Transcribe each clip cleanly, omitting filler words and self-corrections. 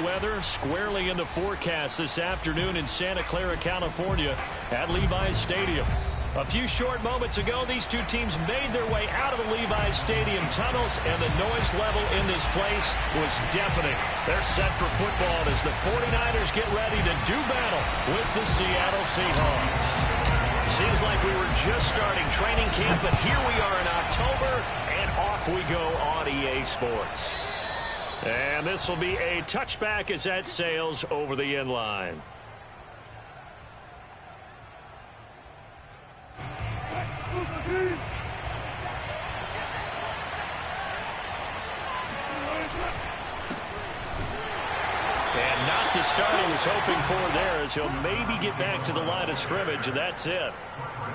weather squarely in the forecast this afternoon in Santa Clara, California at Levi's Stadium. A few short moments ago, these two teams made their way out of the Levi's Stadium tunnels, and the noise level in this place was deafening. They're set for football as the 49ers get ready to do battle with the Seattle Seahawks. Seems like we were just starting training camp, but here we are in October, and off we go on EA Sports. And this will be a touchback as that sails over the end line. And not the start he was hoping for there, as he'll maybe get back to the line of scrimmage, and that's it.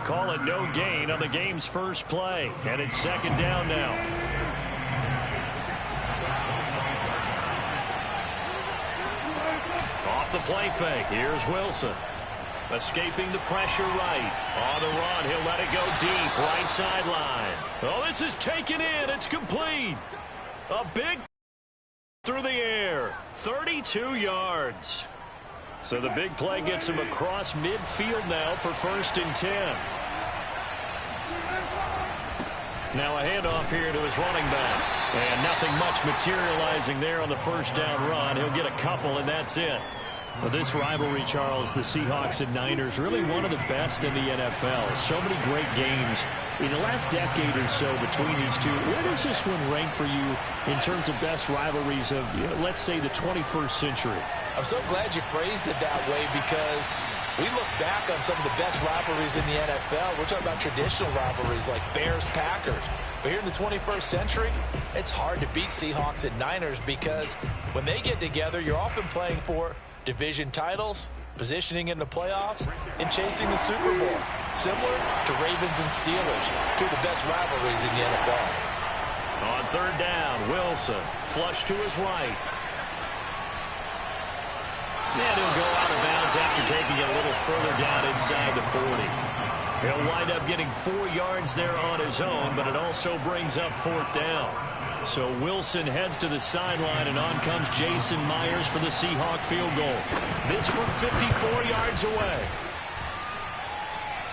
Call it no gain on the game's first play, and it's second down now. Off the play fake, here's Wilson. Escaping the pressure right. On the run, he'll let it go deep, right sideline. Oh, this is taken in, it's complete. A big through the air, 32 yards. So the big play gets him across midfield now for 1st and 10. Now a handoff here to his running back. And nothing much materializing there on the first down run. He'll get a couple, and that's it. Well, this rivalry, Charles, the Seahawks and Niners, really one of the best in the NFL. So many great games in the last decade or so between these two. Where does this one rank for you in terms of best rivalries of, let's say, the 21st century? I'm so glad you phrased it that way, because we look back on some of the best rivalries in the NFL. We're talking about traditional rivalries like Bears-Packers. But here in the 21st century, it's hard to beat Seahawks and Niners, because when they get together, you're often playing for division titles, positioning in the playoffs, and chasing the Super Bowl. Similar to Ravens and Steelers, two of the best rivalries in the NFL. On third down, Wilson, flush to his right. And he'll go out of bounds after taking it a little further down inside the 40. He'll wind up getting 4 yards there on his own, but it also brings up 4th down. So Wilson heads to the sideline, and on comes Jason Myers for the Seahawk field goal. This from 54 yards away.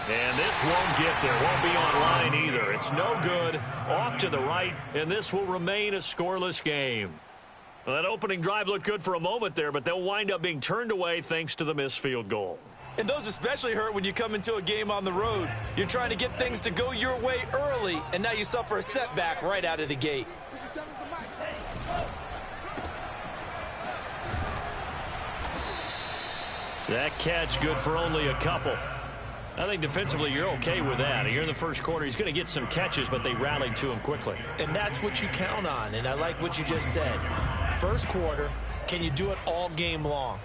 And this won't get there. Won't be on line either. It's no good. Off to the right, and this will remain a scoreless game. Well, that opening drive looked good for a moment there, but they'll wind up being turned away thanks to the missed field goal. And those especially hurt when you come into a game on the road. You're trying to get things to go your way early, and now you suffer a setback right out of the gate. That catch good for only a couple. I think defensively you're okay with that. You're in the first quarter. He's going to get some catches, but they rallied to him quickly. And that's what you count on, and I like what you just said. First quarter, can you do it all game long?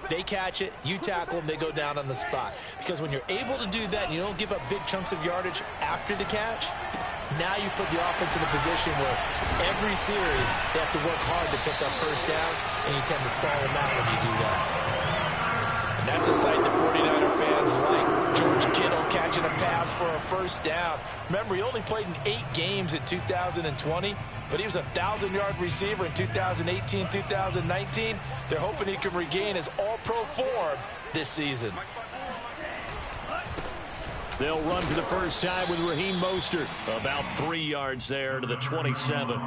They catch it, you tackle them, they go down on the spot. Because when you're able to do that and you don't give up big chunks of yardage after the catch, now you put the offense in a position where every series they have to work hard to pick up first downs, and you tend to stall them out when you do that. And that's a sight that 49er fans like. George Kittle catching a pass for a first down. Remember, he only played in 8 games in 2020, but he was a 1,000-yard receiver in 2018, 2019. They're hoping he can regain his all-pro form this season. They'll run for the first time with Raheem Mostert. About 3 yards there to the 27.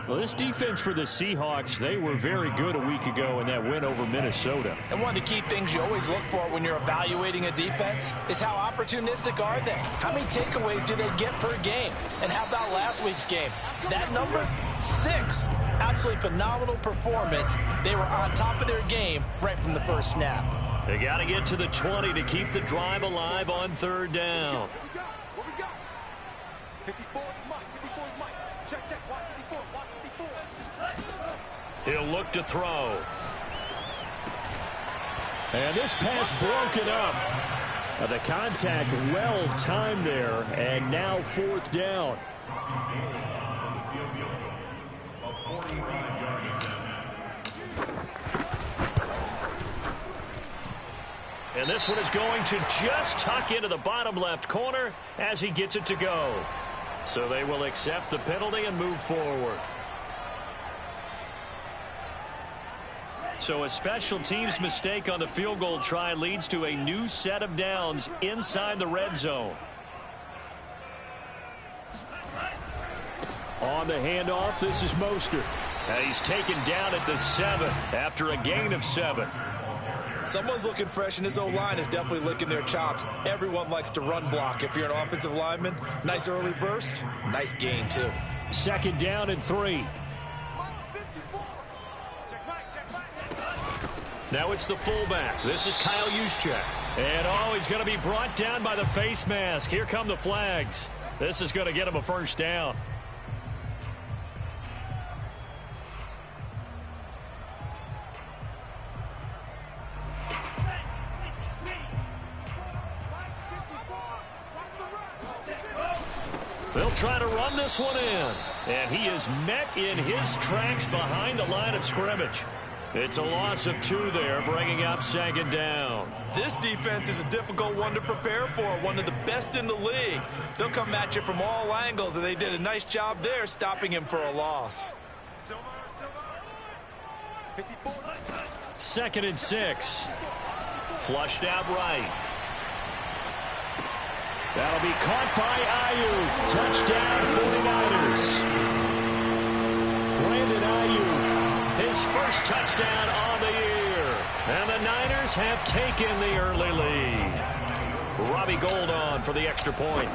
Well, this defense for the Seahawks, they were very good a week ago in that win over Minnesota. And one of the key things you always look for when you're evaluating a defense is how opportunistic are they? How many takeaways do they get per game? And how about last week's game? That number, 6. Absolutely phenomenal performance. They were on top of their game right from the first snap. They got to get to the 20 to keep the drive alive on third down. He'll look to throw. And this pass broken up. The contact well timed there, and now 4th down. And this one is going to just tuck into the bottom left corner as he gets it to go. So they will accept the penalty and move forward. So a special teams mistake on the field goal try leads to a new set of downs inside the red zone. On the handoff, this is Mostert. He's taken down at the 7 after a gain of 7. Someone's looking fresh, and this O-line is definitely licking their chops. Everyone likes to run block. If you're an offensive lineman, nice early burst, nice gain, too. 2nd down and 3. Now it's the fullback. This is Kyle Juszczyk. And, he's going to be brought down by the face mask. Here come the flags. This is going to get him a first down. They'll try to run this one in. And he is met in his tracks behind the line of scrimmage. It's a loss of 2 there, bringing up 2nd down. This defense is a difficult one to prepare for, one of the best in the league. They'll come at you from all angles, and they did a nice job there stopping him for a loss. 2nd and 6. Flushed out right. That'll be caught by Ayuk. Touchdown 49ers. Brandon Ayuk, his first touchdown on the year. And the Niners have taken the early lead. Robbie Gould on for the extra point.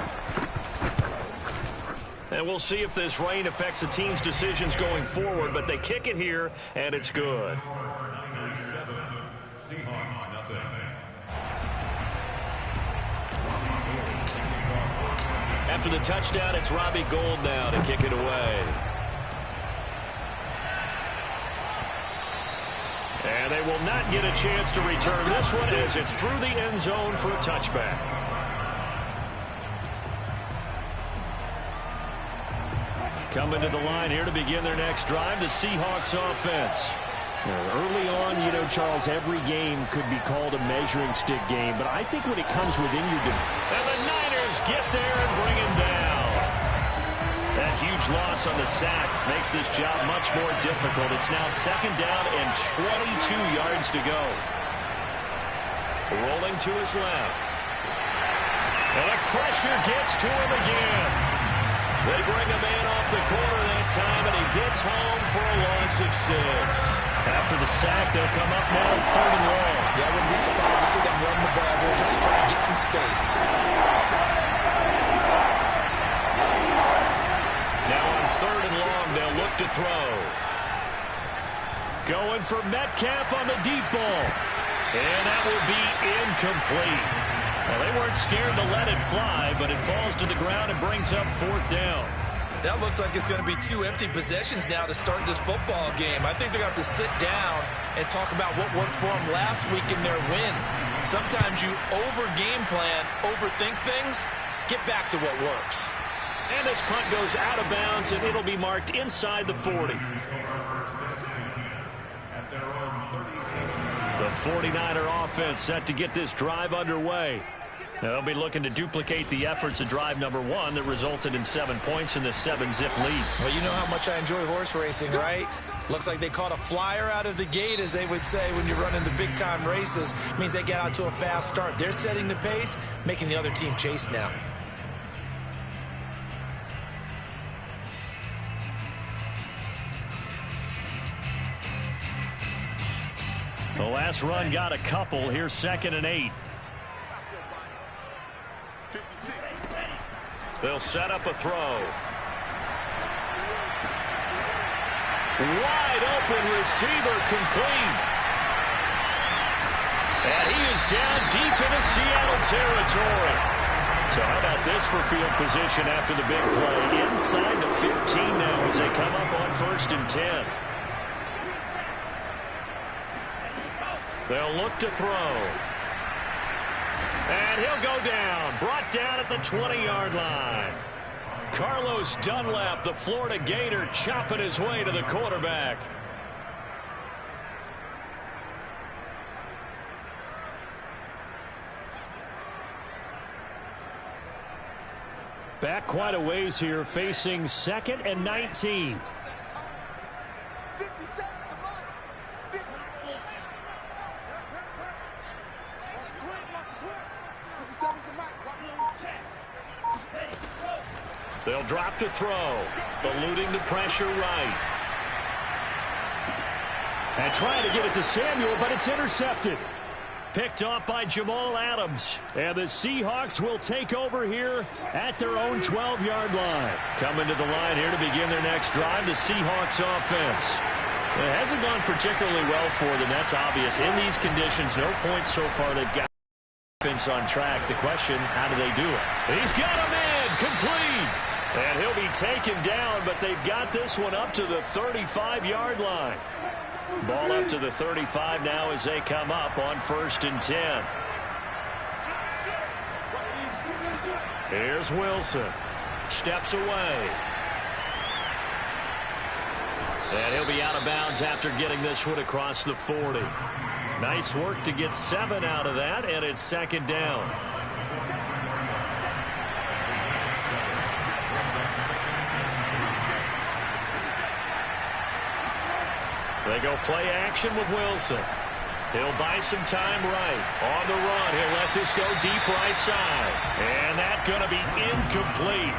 And we'll see if this rain affects the team's decisions going forward, but they kick it here, and it's good. Seahawks, nothing. After the touchdown, it's Robbie Gould now to kick it away. And they will not get a chance to return this one as it's through the end zone for a touchback. Coming to the line here to begin their next drive, the Seahawks offense. Early on, Charles, every game could be called a measuring stick game, but I think when it comes within your and the Niners get there and bring him down. That huge loss on the sack makes this job much more difficult. It's now 2nd down and 22 yards to go. Rolling to his left. And the pressure gets to him again. They bring a man off the corner that time, and he gets home for a loss of 6. After the sack, they'll come up now 3rd and long. Yeah, I wouldn't be surprised to see them run the ball here just to try and get some space. Now on 3rd and long, they'll look to throw. Going for Metcalf on the deep ball. And that will be incomplete. Well, they weren't scared to let it fly, but it falls to the ground and brings up 4th down. That looks like it's going to be 2 empty possessions now to start this football game. I think they're going to have to sit down and talk about what worked for them last week in their win. Sometimes you over-game plan, overthink things, get back to what works. And this punt goes out of bounds, and it'll be marked inside the 40. The 49er offense set to get this drive underway. They'll be looking to duplicate the efforts of drive number 1 that resulted in 7 points in this 7-zip lead. Well, you know how much I enjoy horse racing, right? Looks like they caught a flyer out of the gate, as they would say when you're running the big-time races. It means they get out to a fast start. They're setting the pace, making the other team chase now. The last run got a couple. Here's 2nd and 8. They'll set up a throw. Wide open receiver complete. And he is down deep into Seattle territory. So how about this for field position after the big play? Inside the 15 now as they come up on 1st and 10. They'll look to throw. And he'll go down. Brought down at the 20-yard line. Carlos Dunlap, the Florida Gator, chopping his way to the quarterback. Back quite a ways here, facing 2nd and 19. They'll drop to throw. Eluding the pressure right. And trying to get it to Samuel, but it's intercepted. Picked off by Jamal Adams. And the Seahawks will take over here at their own 12-yard line. Coming to the line here to begin their next drive, the Seahawks offense. It hasn't gone particularly well for them. That's obvious. In these conditions, no points so far. They've got offense on track. The question, how do they do it? He's got a man complete. And he'll be taken down, but they've got this one up to the 35-yard line. Ball up to the 35 now as they come up on 1st and 10. Here's Wilson. Steps away. And he'll be out of bounds after getting this one across the 40. Nice work to get 7 out of that, and it's 2nd down. They go play action with Wilson. He'll buy some time right. On the run, he'll let this go deep right side. And that's going to be incomplete.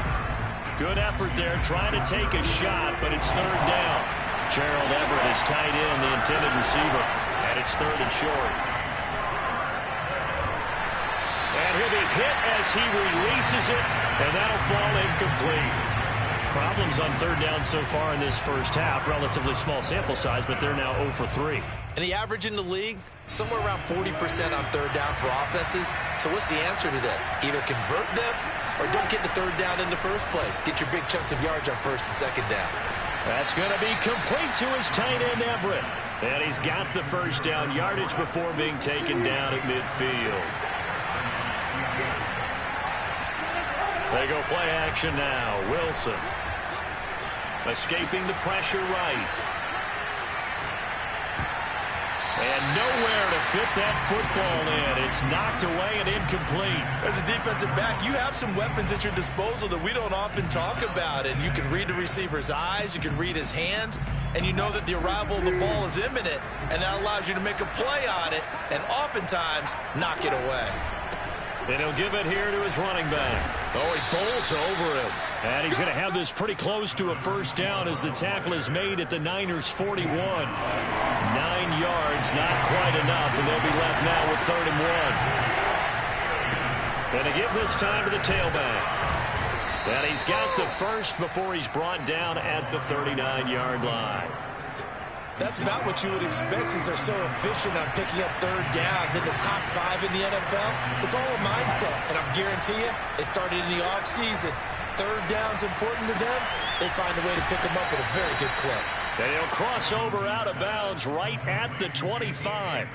Good effort there, trying to take a shot, but it's 3rd down. Gerald Everett is tight end, the intended receiver, and it's 3rd and short. And he'll be hit as he releases it, and that'll fall incomplete. Problems on 3rd down so far in this first half. Relatively small sample size, but they're now 0 for 3. And the average in the league, somewhere around 40% on 3rd down for offenses. So what's the answer to this? Either convert them or don't get the 3rd down in the first place. Get your big chunks of yards on 1st and 2nd down. That's going to be complete to his tight end, Everett. And he's got the 1st down yardage before being taken down at midfield. They go play action now. Wilson. Escaping the pressure right. And nowhere to fit that football in. It's knocked away and incomplete. As a defensive back, you have some weapons at your disposal that we don't often talk about. And you can read the receiver's eyes, you can read his hands, and you know that the arrival of the ball is imminent. And that allows you to make a play on it and oftentimes knock it away. And he'll give it here to his running back. Oh, he bowls over him. And he's going to have this pretty close to a 1st down as the tackle is made at the Niners' 41. 9 yards, not quite enough, and they'll be left now with 3rd and 1. And to give this time to the tailback. And he's got the first before he's brought down at the 39-yard line. That's about what you would expect since they're so efficient on picking up 3rd downs in the top 5 in the NFL. It's all a mindset, and I guarantee you, it started in the offseason. 3rd down's important to them. They find a way to pick them up at a very good clip. And he'll cross over out of bounds right at the 25.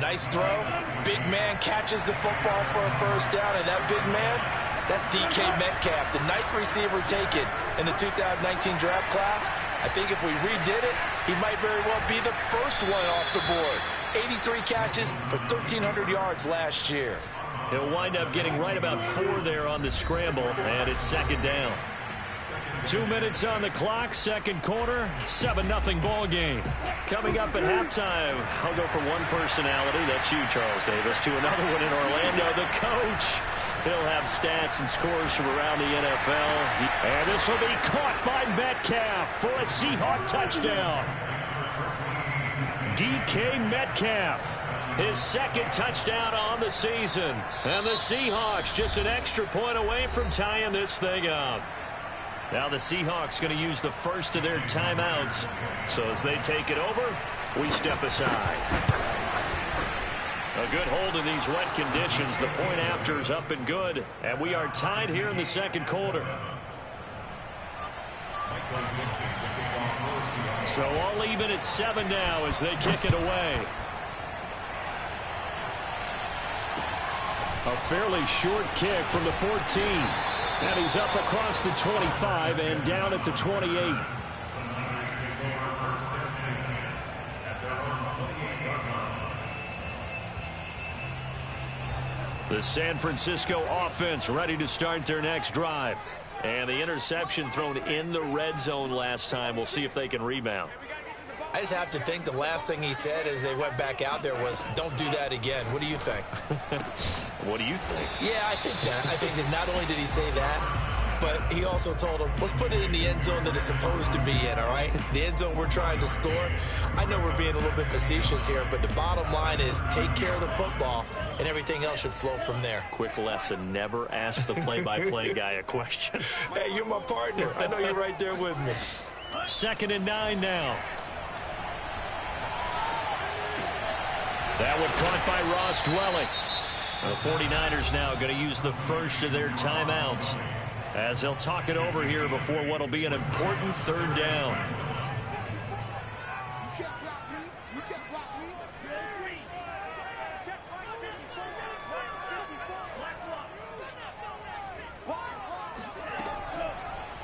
Nice throw. Big man catches the football for a 1st down, and that big man, that's DK Metcalf, the 9th receiver taken in the 2019 draft class. I think if we redid it, he might very well be the first one off the board. 83 catches for 1,300 yards last year. He'll wind up getting right about 4 there on the scramble, and it's 2nd down. 2 minutes on the clock, 2nd quarter, 7-0 ball game. Coming up at halftime, I'll go from one personality, that's you, Charles Davis, to another one in Orlando, the coach. He'll have stats and scores from around the NFL. And this will be caught by Metcalf for a Seahawk touchdown. DK Metcalf, his 2nd touchdown on the season. And the Seahawks just an extra point away from tying this thing up. Now the Seahawks going to use the first of their timeouts. So as they take it over, we step aside. A good hold in these wet conditions. The point after is up and good. And we are tied here in the 2nd quarter. So all even at 7 now as they kick it away. A fairly short kick from the 14. And he's up across the 25 and down at the 28. The San Francisco offense ready to start their next drive. And the interception thrown in the red zone last time. We'll see if they can rebound. I just have to think the last thing he said as they went back out there was, don't do that again. What do you think? What do you think? Yeah, I think that. I think that not only did he say that, But he also told him, let's put it in the end zone that it's supposed to be in, all right? The end zone we're trying to score. I know we're being a little bit facetious here, but the bottom line is take care of the football, and everything else should flow from there. Quick lesson, never ask the play-by-play guy a question. Hey, you're my partner. I know you're right there with me. 2nd and 9 now. That one caught by Ross Dwelling. The 49ers now going to use the first of their timeouts as they'll talk it over here before what will be an important 3rd down.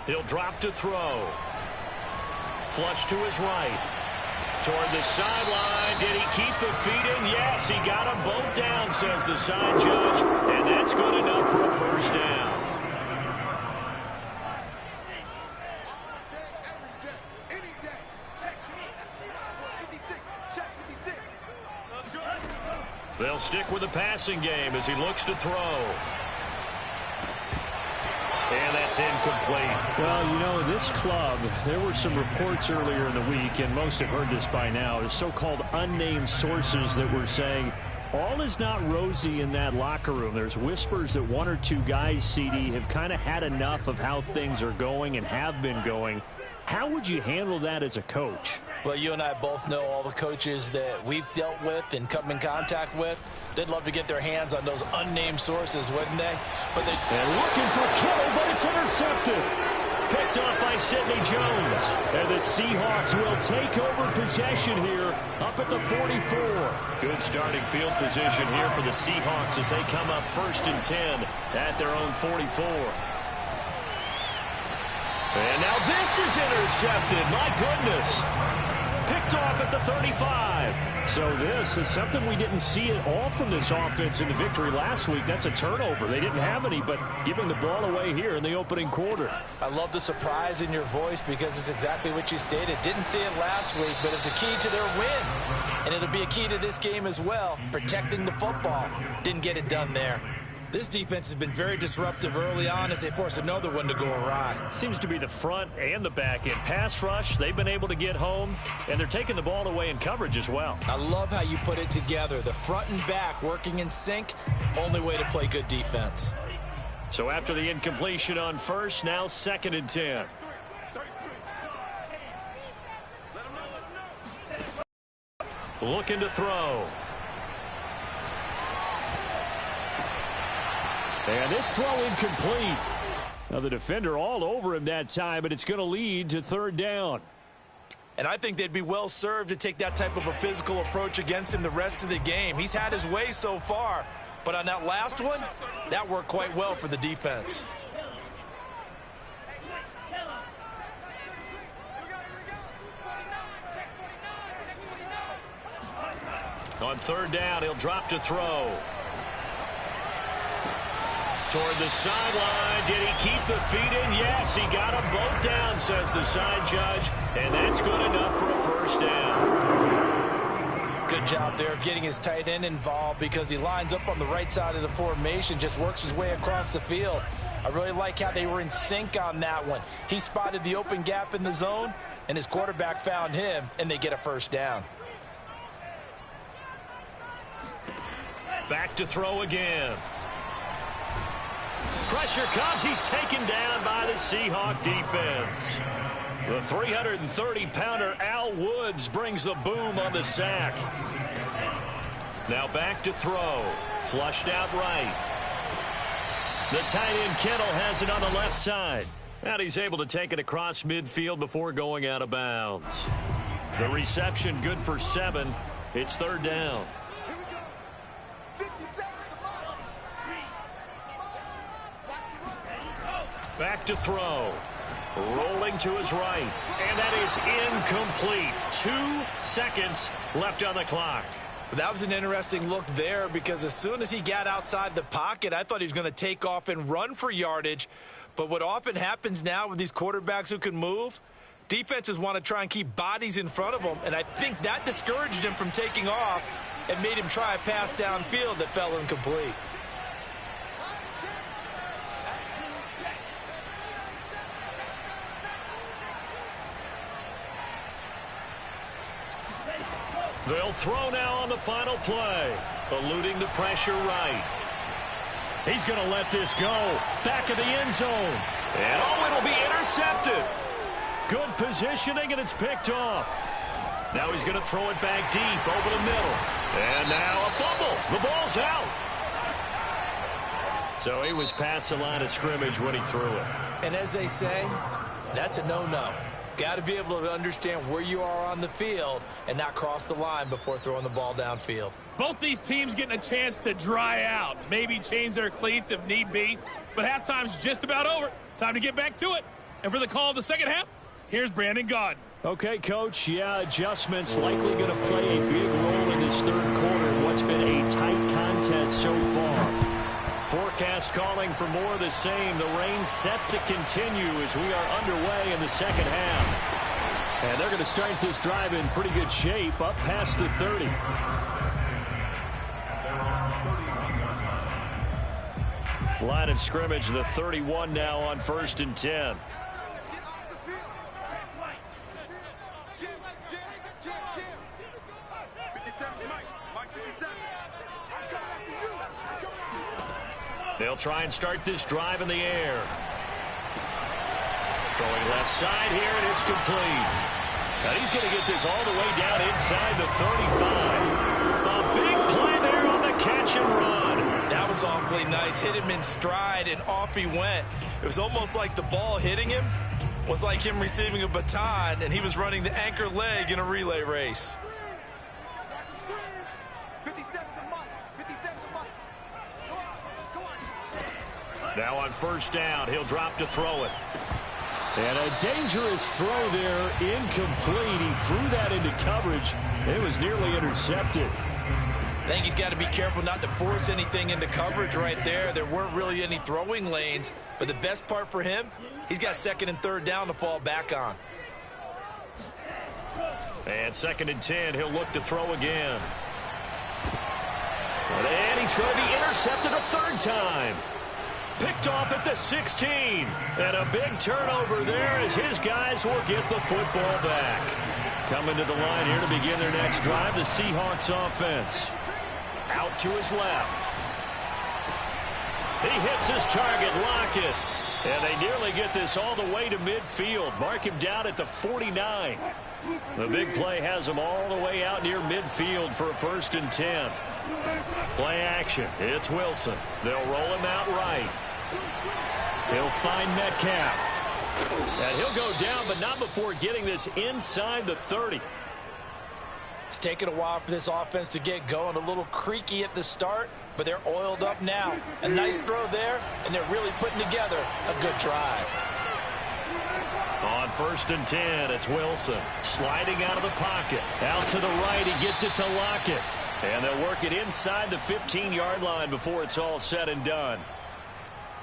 He'll drop to throw. Flush to his right. Toward the sideline. Did he keep the feet in? Yes, he got them both down, says the side judge. And that's good enough for a first down. They'll stick with the passing game as he looks to throw. And that's incomplete. Well, you know, this club, there were some reports earlier in the week, and most have heard this by now, the so-called unnamed sources that were saying all is not rosy in that locker room. There's whispers that 1 or 2 guys, CD, have kind of had enough of how things are going and have been going. How would you handle that as a coach? Well, you and I both know all the coaches that we've dealt with and come in contact with. They'd love to get their hands on those unnamed sources, wouldn't they? But they're looking for Kittle, but it's intercepted. Picked off by Sidney Jones. And the Seahawks will take over possession here up at the 44. Good starting field position here for the Seahawks as they come up 1st and 10 at their own 44. And now this is intercepted. My goodness. Picked off at the 35. So this is something we didn't see at all from this offense in the victory last week. That's a turnover. They didn't have any, but giving the ball away here in the opening quarter. I love the surprise in your voice because it's exactly what you stated. Didn't see it last week, but it's a key to their win. And it'll be a key to this game as well, protecting the football. Didn't get it done there. This defense has been very disruptive early on as they force another one to go awry. Seems to be the front and the back end. Pass rush, they've been able to get home, and they're taking the ball away in coverage as well. I love how you put it together. The front and back working in sync, only way to play good defense. So after the incompletion on first, now 2nd and 10. Looking to throw. And this throw incomplete. Now the defender all over him that time, but it's going to lead to 3rd down. And I think they'd be well served to take that type of a physical approach against him the rest of the game. He's had his way so far, but on that last one, that worked quite well for the defense. On 3rd down, he'll drop to throw. Toward the sideline. Did he keep the feet in? Yes, he got them both down, says the side judge. And that's good enough for a first down. Good job there of getting his tight end involved because he lines up on the right side of the formation, just works his way across the field. I really like how they were in sync on that one. He spotted the open gap in the zone, and his quarterback found him, and they get a first down. Back to throw again. Pressure comes. He's taken down by the Seahawk defense. The 330-pounder Al Woods brings the boom on the sack. Now back to throw. Flushed out right. The tight end Kittle has it on the left side. And he's able to take it across midfield before going out of bounds. The reception good for 7. It's 3rd down. Back to throw. Rolling to his right. And that is incomplete. 2 seconds left on the clock. That was an interesting look there because as soon as he got outside the pocket, I thought he was going to take off and run for yardage. But what often happens now with these quarterbacks who can move, defenses want to try and keep bodies in front of them. And I think that discouraged him from taking off and made him try a pass downfield that fell incomplete. They'll throw now on the final play. Eluding the pressure right. He's going to let this go. Back of the end zone. And oh, it'll be intercepted. Good positioning, and it's picked off. Now he's going to throw it back deep over the middle. And now a fumble. The ball's out. So he was past the line of scrimmage when he threw it. And as they say, that's a no-no. Got to be able to understand where you are on the field and not cross the line before throwing the ball downfield. Both these teams getting a chance to dry out, maybe change their cleats if need be. But halftime's just about over. Time to get back to it. And for the call of the second half, here's Brandon Gaudin. Okay, Coach, yeah, adjustments likely going to play a big role in this third quarter. What's been a tight contest so far. Forecast calling for more of the same. The rain set to continue as we are underway in the second half. And they're going to start this drive in pretty good shape, up past the 30. Line of scrimmage, the 31 now on 1st and 10. They'll try and start this drive in the air. Throwing left side here, and it's complete. And he's going to get this all the way down inside the 35. A big play there on the catch and run. That was awfully nice. Hit him in stride, and off he went. It was almost like the ball hitting him was like him receiving a baton, and he was running the anchor leg in a relay race. Now on 1st down, he'll drop to throw it. And a dangerous throw there, incomplete. He threw that into coverage. It was nearly intercepted. I think he's got to be careful not to force anything into coverage right there. There weren't really any throwing lanes, but the best part for him, he's got 2nd and 3rd down to fall back on. And 2nd and 10, he'll look to throw again. And he's going to be intercepted a 3rd time. Picked off at the 16. And a big turnover there as his guys will get the football back. Coming to the line here to begin their next drive, the Seahawks offense. Out to his left. He hits his target, Lockett. And they nearly get this all the way to midfield. Mark him down at the 49. The big play has him all the way out near midfield for a 1st and 10. Play action. It's Wilson. They'll roll him out right. He'll find Metcalf. And he'll go down, but not before getting this inside the 30. It's taken a while for this offense to get going. A little creaky at the start, but they're oiled up now. A nice throw there, and they're really putting together a good drive. On 1st and 10, it's Wilson. Sliding out of the pocket. Out to the right, he gets it to Lockett. And they'll work it inside the 15-yard line before it's all said and done.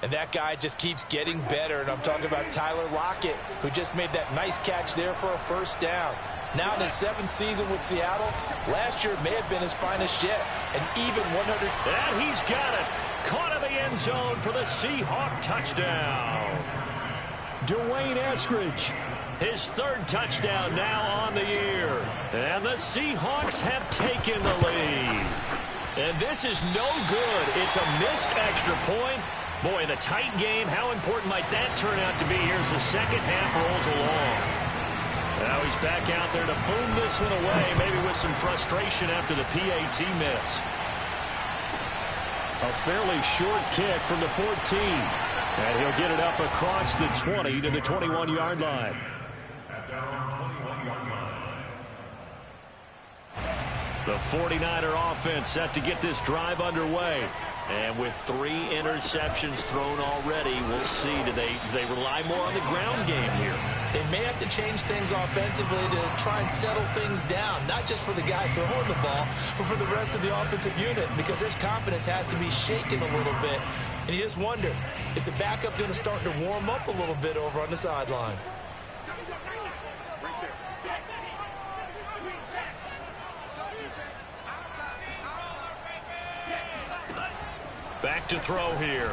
And that guy just keeps getting better. And I'm talking about Tyler Lockett, who just made that nice catch there for a 1st down. Now in his 7th season with Seattle, last year may have been his finest yet. An even 100. And he's got it. Caught in the end zone for the Seahawk touchdown. Dwayne Eskridge. His 3rd touchdown now on the year. And the Seahawks have taken the lead. And this is no good. It's a missed extra point. Boy, in a tight game, how important might that turn out to be here as the second half rolls along. Now he's back out there to boom this one away, maybe with some frustration after the PAT miss. A fairly short kick from the 14. And he'll get it up across the 20 to the 21-yard line. The 49er offense set to get this drive underway. And with 3 interceptions thrown already, we'll see. Do they rely more on the ground game here? They may have to change things offensively to try and settle things down, not just for the guy throwing the ball, but for the rest of the offensive unit, because their confidence has to be shaken a little bit. And you just wonder, is the backup going to start to warm up a little bit over on the sideline? Back to throw here.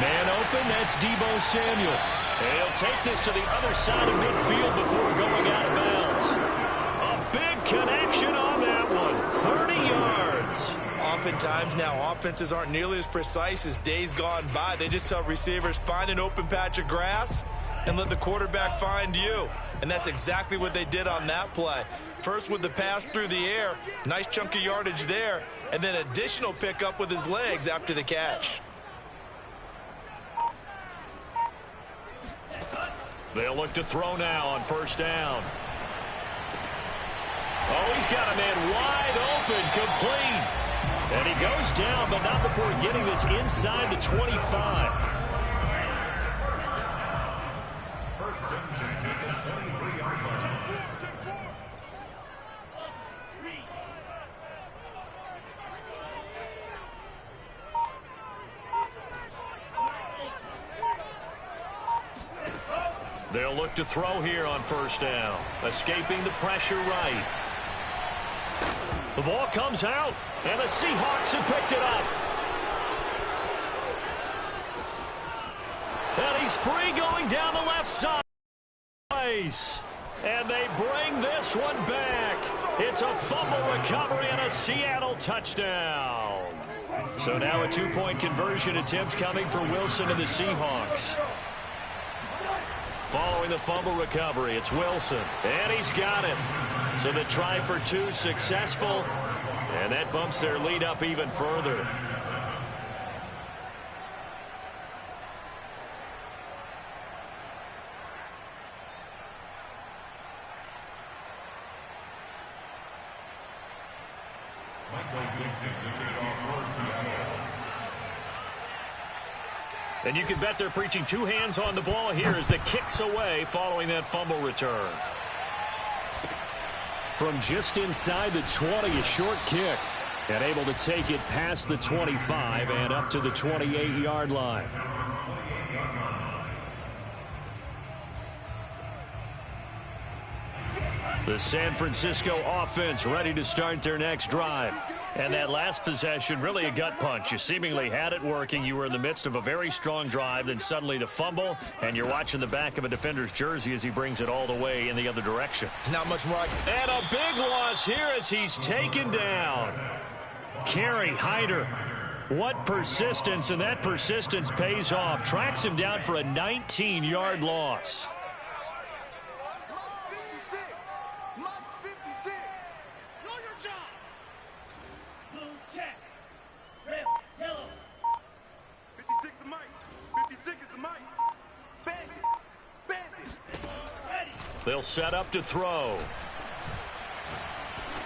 Man open, that's Deebo Samuel. And he'll take this to the other side of midfield before going out of bounds. A big connection on that one. 30 yards. Oftentimes now, offenses aren't nearly as precise as days gone by. They just tell receivers, find an open patch of grass and let the quarterback find you. And that's exactly what they did on that play. First with the pass through the air, nice chunk of yardage there, and then additional pickup with his legs after the catch. They'll look to throw now on first down. Oh, he's got a man wide open, complete. And he goes down, but not before getting this inside the 25. They'll look to throw here on first down. Escaping the pressure right. The ball comes out, and the Seahawks have picked it up. And he's free going down the left side. And they bring this one back. It's a fumble recovery and a Seattle touchdown. So now a two-point conversion attempt coming for Wilson and the Seahawks. Following the fumble recovery, it's Wilson. And he's got it. So the try for two successful. And that bumps their lead up even further. And you can bet they're preaching two hands on the ball here as the kick's away following that fumble return. From just inside the 20, a short kick. And able to take it past the 25 and up to the 28-yard line. The San Francisco offense ready to start their next drive. And that last possession, really a gut punch. You seemingly had it working. You were in the midst of a very strong drive. Then suddenly the fumble, and you're watching the back of a defender's jersey as he brings it all the way in the other direction. There's not much more. And a big loss here as he's taken down. Kerry Hyder. What persistence, and that persistence pays off. Tracks him down for a 19-yard loss. They'll set up to throw.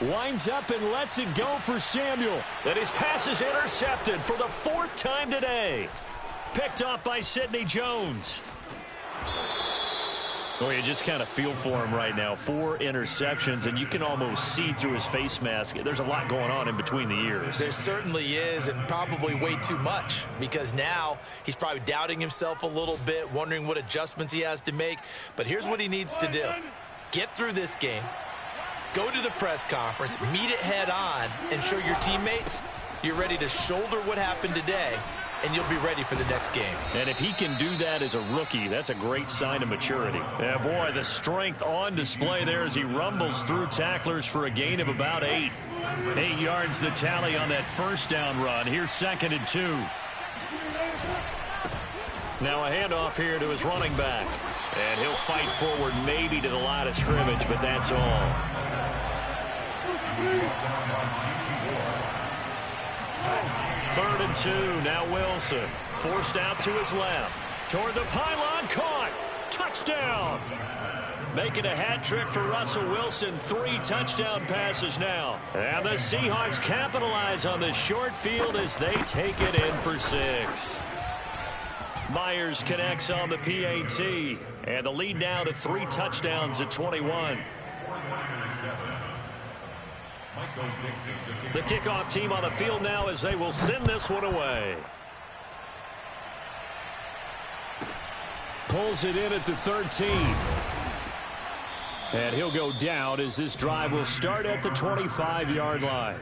Winds up and lets it go for Samuel. And his pass is intercepted for the fourth time today. Picked off by Sidney Jones. Oh, you just kind of feel for him right now. 4 interceptions, and you can almost see through his face mask. There's a lot going on in between the ears. There certainly is, and probably way too much, because now he's probably doubting himself a little bit, wondering what adjustments he has to make. But here's what he needs to do. Get through this game, go to the press conference, meet it head on, and show your teammates you're ready to shoulder what happened today, and you'll be ready for the next game. And if he can do that as a rookie, that's a great sign of maturity. Yeah, boy, the strength on display there as he rumbles through tacklers for a gain of about 8. 8 yards the tally on that first down run. Here's 2nd and 2. Now a handoff here to his running back. And he'll fight forward maybe to the line of scrimmage, but that's all. Third and 2, now Wilson. Forced out to his left. Toward the pylon, caught. Touchdown. Making a hat trick for Russell Wilson. 3 touchdown passes now. And the Seahawks capitalize on the short field as they take it in for 6. Myers connects on the PAT. And the lead now to 3 touchdowns at 21. The kickoff team on the field now as they will send this one away. Pulls it in at the 13. And he'll go down as this drive will start at the 25-yard line.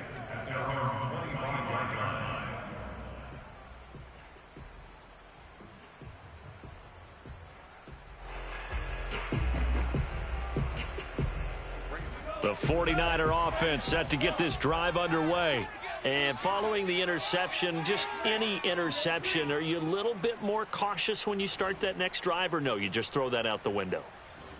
The 49er offense set to get this drive underway. And following the interception, just any interception, are you a little bit more cautious when you start that next drive, or no, you just throw that out the window?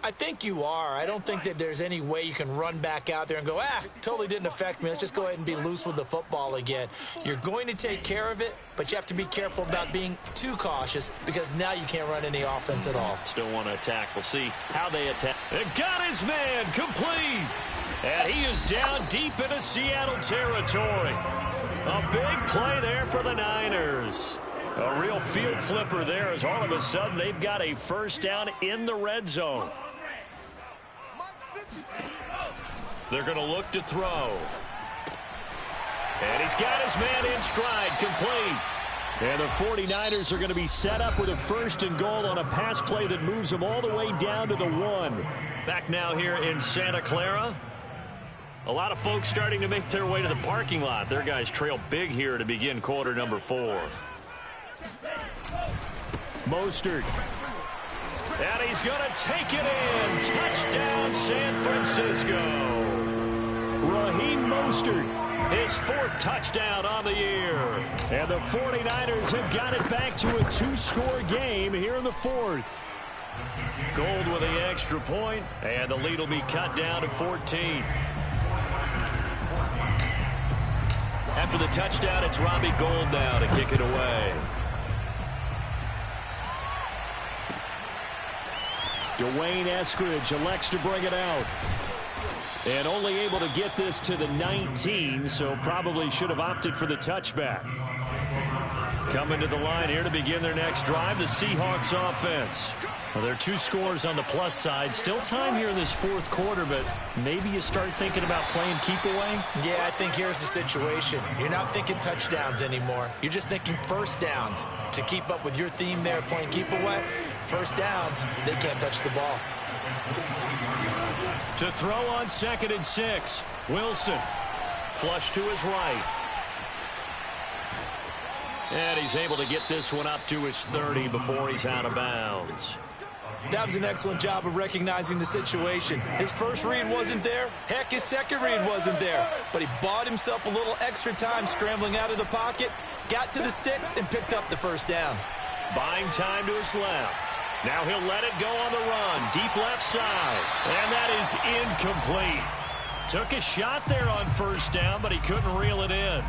I think you are. I don't think that there's any way you can run back out there and go, totally didn't affect me. Let's just go ahead and be loose with the football again. You're going to take care of it, but you have to be careful about being too cautious because now you can't run any offense at all. Still want to attack. We'll see how they attack. It got his man complete. And he is down deep into Seattle territory. A big play there for the Niners. A real field flipper there as all of a sudden they've got a first down in the red zone. They're going to look to throw. And he's got his man in stride, complete. And the 49ers are going to be set up with a first and goal on a pass play that moves them all the way down to the 1. Back now here in Santa Clara. A lot of folks starting to make their way to the parking lot. Their guys trail big here to begin quarter number 4. Mostert. And he's going to take it in. Touchdown, San Francisco. Raheem Mostert. His 4th touchdown on the year. And the 49ers have got it back to a 2-score game here in the 4th. Gold with the extra point, and the lead will be cut down to 14. After the touchdown, it's Robbie Gould now to kick it away. Dwayne Eskridge elects to bring it out. And only able to get this to the 19, so probably should have opted for the touchback. Coming to the line here to begin their next drive, the Seahawks offense. Well, there are 2 scores on the plus side. Still time here in this 4th quarter, but maybe you start thinking about playing keep away? Yeah, I think here's the situation. You're not thinking touchdowns anymore. You're just thinking first downs. To keep up with your theme there, playing keep away, first downs, they can't touch the ball. To throw on 2nd and 6. Wilson. Flush to his right. And he's able to get this one up to his 30 before he's out of bounds. That was an excellent job of recognizing the situation. His first read wasn't there. Heck, his second read wasn't there. But he bought himself a little extra time scrambling out of the pocket, got to the sticks, and picked up the first down. Buying time to his left. Now he'll let it go on the run. Deep left side. And that is incomplete. Took a shot there on first down, but he couldn't reel it in.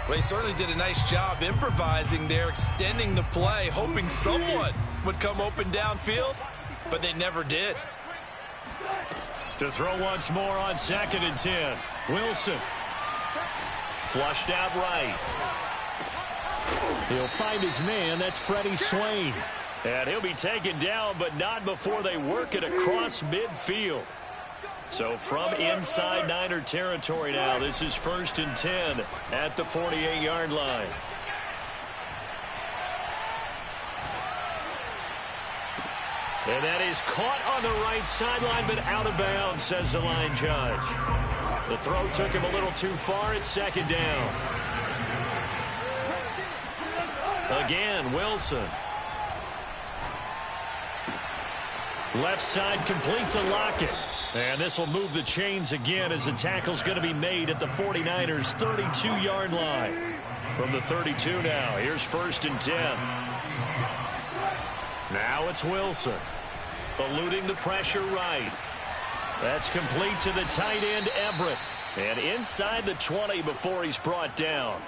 Well, he certainly did a nice job improvising there, extending the play, hoping someone would come open downfield, but they never did. To throw once more on 2nd and 10. Wilson. Flushed out right. He'll find his man. That's Freddie Swain. And he'll be taken down, but not before they work it across midfield. So from inside Niner territory now, this is 1st and 10 at the 48-yard line. And that is caught on the right sideline, but out of bounds, says the line judge. The throw took him a little too far. It's 2nd down. Again, Wilson. Left side complete to Lockett. And this will move the chains again as the tackle's going to be made at the 49ers' 32-yard line. From the 32 now, here's 1st and 10. Now it's Wilson. Eluding the pressure right. That's complete to the tight end, Everett. And inside the 20 before he's brought down.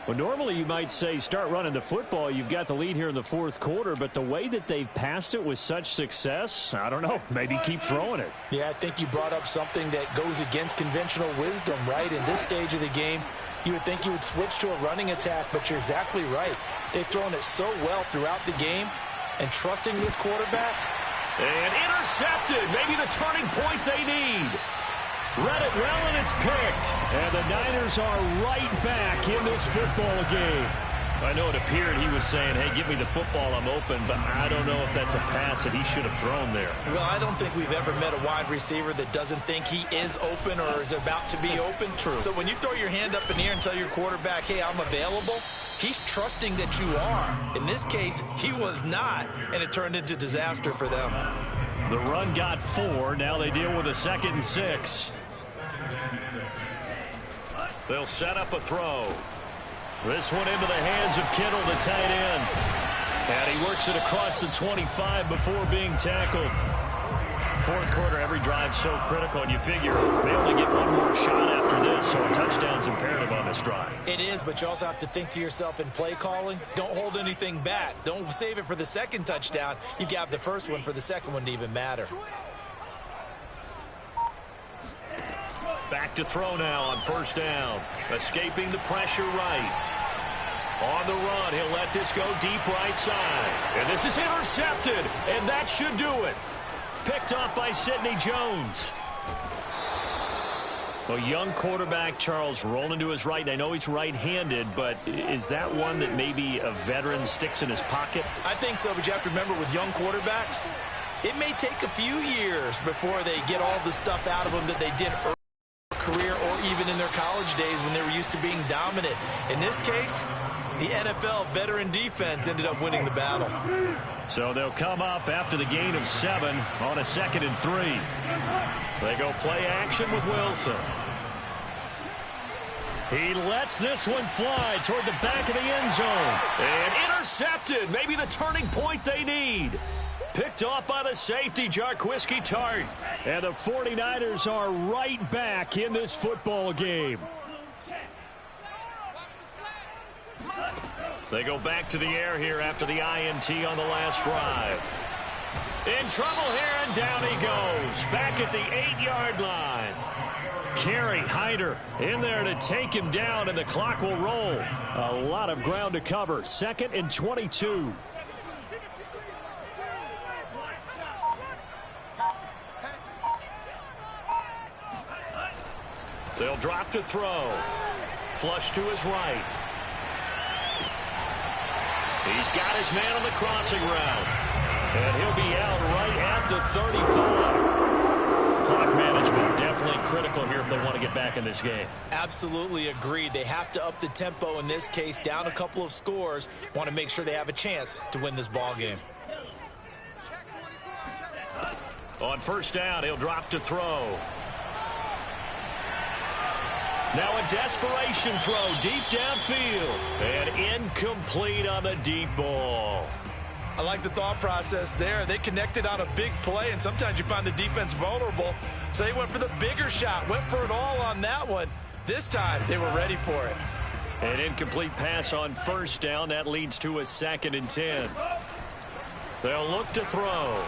Well, normally you might say start running the football. You've got the lead here in the 4th quarter, but the way that they've passed it with such success, I don't know, maybe keep throwing it. Yeah, I think you brought up something that goes against conventional wisdom, right? In this stage of the game, you would think you would switch to a running attack, but you're exactly right. They've thrown it so well throughout the game, and trusting this quarterback. And intercepted, maybe the turning point they need. Read it well, and it's picked. And the Niners are right back in this football game. I know it appeared he was saying, hey, give me the football, I'm open, but I don't know if that's a pass that he should have thrown there. Well, I don't think we've ever met a wide receiver that doesn't think he is open or is about to be open. True. So when you throw your hand up in the air and tell your quarterback, hey, I'm available, he's trusting that you are. In this case, he was not, and it turned into disaster for them. The run got 4. Now they deal with a 2nd and 6. They'll set up a throw. This one into the hands of Kittle, the tight end. And he works it across the 25 before being tackled. Fourth quarter, every drive so critical, and you figure they only get one more shot after this, so a touchdown's imperative on this drive. It is, but you also have to think to yourself in play calling, don't hold anything back. Don't save it for the second touchdown. You got the first one for the second one to even matter. Back to throw now on first down. Escaping the pressure right. On the run, he'll let this go deep right side. And this is intercepted, and that should do it. Picked off by Sidney Jones. A young quarterback, Charles, rolling to his right. And I know he's right-handed, but is that one that maybe a veteran sticks in his pocket? I think so, but you have to remember with young quarterbacks, it may take a few years before they get all the stuff out of them that they did early in their career or even in their college days when they were used to being dominant. In this case, the NFL veteran defense ended up winning the battle. So they'll come up after the gain of 7 on a 2nd and 3. They go play action with Wilson. He lets this one fly toward the back of the end zone. And intercepted. Maybe the turning point they need. Picked off by the safety, Jarquiski Tart. And the 49ers are right back in this football game. They go back to the air here after the INT on the last drive. In trouble here, and down he goes. Back at the 8-yard line. Carey Hyder in there to take him down, and the clock will roll. A lot of ground to cover. 2nd and 22. They'll drop to throw. Flush to his right. He's got his man on the crossing route. And he'll be out right at the 35. Clock management definitely critical here if they want to get back in this game. Absolutely agreed. They have to up the tempo in this case, down a couple of scores. Want to make sure they have a chance to win this ball game. On first down, he'll drop to throw. Now a desperation throw deep downfield. And incomplete on the deep ball. I like the thought process there. They connected on a big play, and sometimes you find the defense vulnerable. So they went for the bigger shot, went for it all on that one. This time, they were ready for it. An incomplete pass on first down. That leads to a 2nd and 10. They'll look to throw.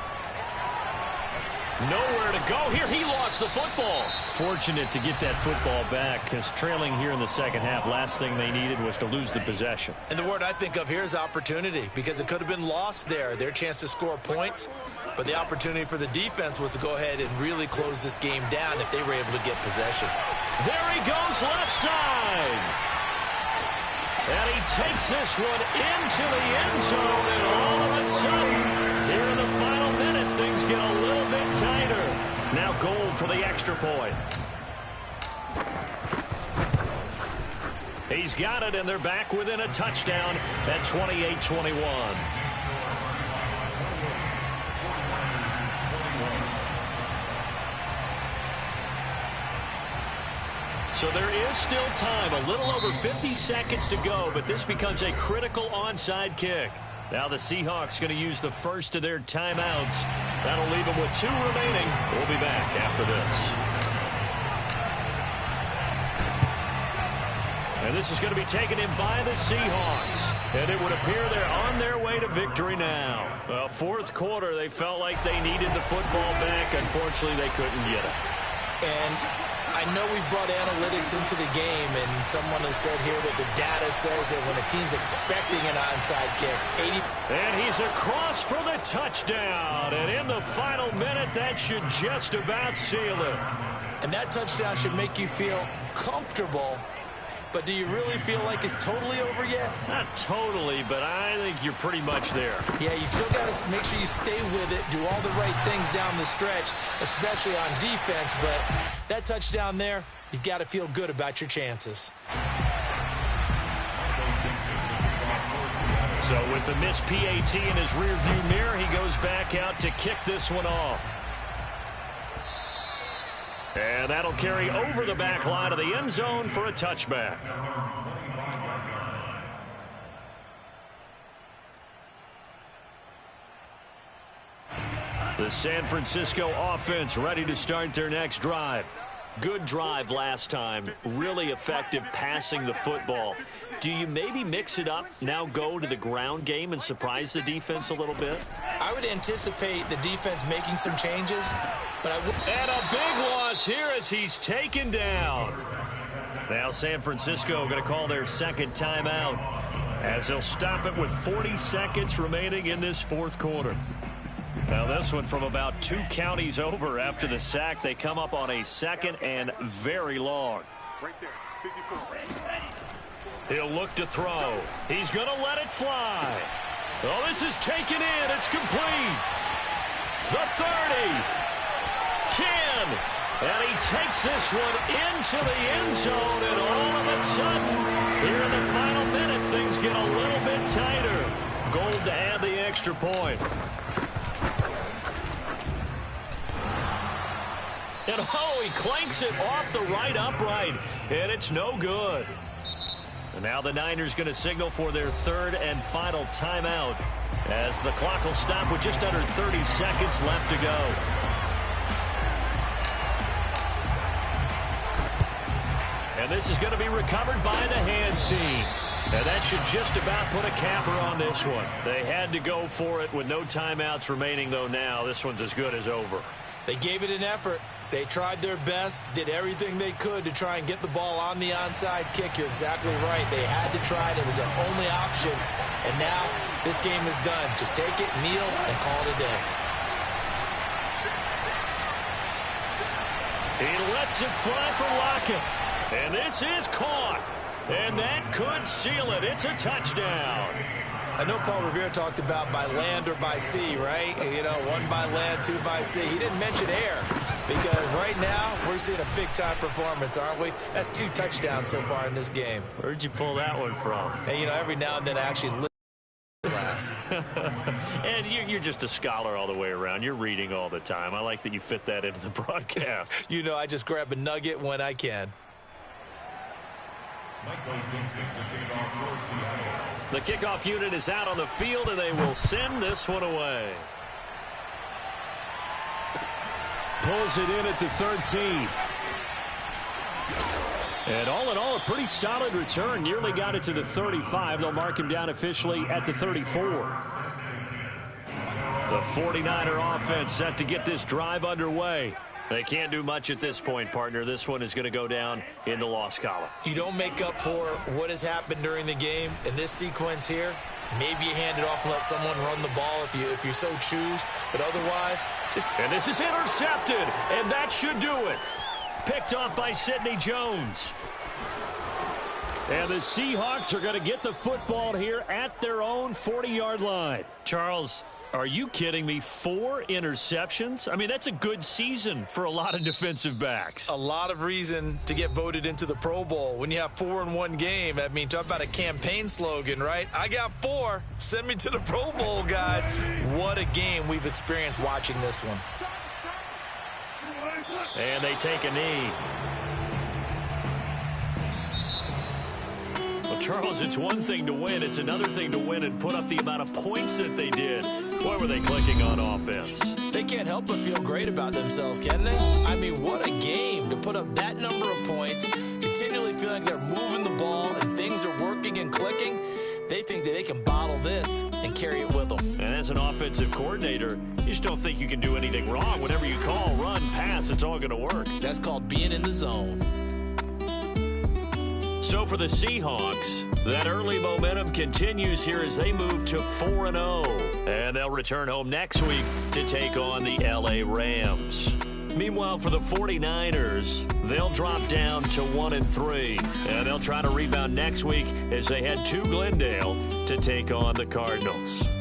Nowhere to go here. He lost the football. Fortunate to get that football back, because trailing here in the second half, last thing they needed was to lose the possession. And the word I think of here is opportunity, because it could have been lost there. Their chance to score points, but the opportunity for the defense was to go ahead and really close this game down if they were able to get possession. There he goes, left side. And he takes this one into the end zone, and all of a sudden, here in the final minute, things get a little bit tighter. Now goal for the extra point. He's got it, and they're back within a touchdown at 28-21. So there is still time, a little over 50 seconds to go, but this becomes a critical onside kick. Now the Seahawks going to use the first of their timeouts. That'll leave them with 2 remaining. We'll be back after this. And this is going to be taken in by the Seahawks. And it would appear they're on their way to victory now. Well, fourth quarter, they felt like they needed the football back. Unfortunately, they couldn't get it. And I know we brought analytics into the game, and someone has said here that the data says that when a team's expecting an onside kick, And he's across for the touchdown. And in the final minute, that should just about seal it. And that touchdown should make you feel comfortable. But do you really feel like it's totally over yet? Not totally, but I think you're pretty much there. Yeah, you've still got to make sure you stay with it, do all the right things down the stretch, especially on defense. But that touchdown there, you've got to feel good about your chances. So with the missed PAT in his rearview mirror, he goes back out to kick this one off. And that'll carry over the back line of the end zone for a touchback. The San Francisco offense ready to start their next drive. Good drive last time. Really effective passing the football. Do you maybe mix it up, now go to the ground game and surprise the defense a little bit? I would anticipate the defense making some changes, but I would. And a big loss here as he's taken down. Now San Francisco going to call their second timeout as they'll stop it with 40 seconds remaining in this fourth quarter. Now this one from about 2 counties over after the sack. They come up on a second and very long. Right there, 54. He'll look to throw. He's going to let it fly. Oh, this is taken in. It's complete. The 30. 10. And he takes this one into the end zone. And all of a sudden, here in the final minute, things get a little bit tighter. Gold to add the extra point. And oh, he clanks it off the right upright, and it's no good. And now the Niners going to signal for their third and final timeout as the clock will stop with just under 30 seconds left to go. And this is going to be recovered by the hands team. And that should just about put a capper on this one. They had to go for it with no timeouts remaining, though now this one's as good as over. They gave it an effort. They tried their best, did everything they could to try and get the ball on the onside kick. You're exactly right. They had to try it. It was their only option. And now this game is done. Just take it, kneel, and call it a day. He lets it fly for Lockett. And this is caught. And that could seal it. It's a touchdown. I know Paul Revere talked about by land or by sea, right? You know, 1 by land, 2 by sea. He didn't mention air because right now we're seeing a big-time performance, aren't we? That's 2 touchdowns so far in this game. Where'd you pull that one from? Hey, you know, every now and then I actually listen to class. And you're just a scholar all the way around. You're reading all the time. I like that you fit that into the broadcast. You know, I just grab a nugget when I can. The kickoff unit is out on the field, and they will send this one away. Pulls it in at the 13. And all in all, a pretty solid return. Nearly got it to the 35. They'll mark him down officially at the 34. The 49er offense set to get this drive underway. They can't do much at this point, partner. This one is going to go down in the loss column. You don't make up for what has happened during the game in this sequence here. Maybe you hand it off and let someone run the ball if you so choose. But otherwise, just... And this is intercepted, and that should do it. Picked off by Sidney Jones. And the Seahawks are going to get the football here at their own 40-yard line. Charles, are you kidding me? 4 interceptions? I mean, that's a good season for a lot of defensive backs. A lot of reason to get voted into the Pro Bowl. When you have 4 in one game, I mean, talk about a campaign slogan, right? I got 4. Send me to the Pro Bowl, guys. What a game we've experienced watching this one. And they take a knee. Well, Charles, it's one thing to win. It's another thing to win and put up the amount of points that they did. Boy, were they clicking on offense. They can't help but feel great about themselves, can they? I mean, what a game to put up that number of points, continually feeling they're moving the ball and things are working and clicking. They think that they can bottle this and carry it with them. And as an offensive coordinator, you just don't think you can do anything wrong. Whatever you call, run, pass, it's all going to work. That's called being in the zone. So for the Seahawks, that early momentum continues here as they move to 4-0. And they'll return home next week to take on the L.A. Rams. Meanwhile, for the 49ers, they'll drop down to 1-3. And they'll try to rebound next week as they head to Glendale to take on the Cardinals.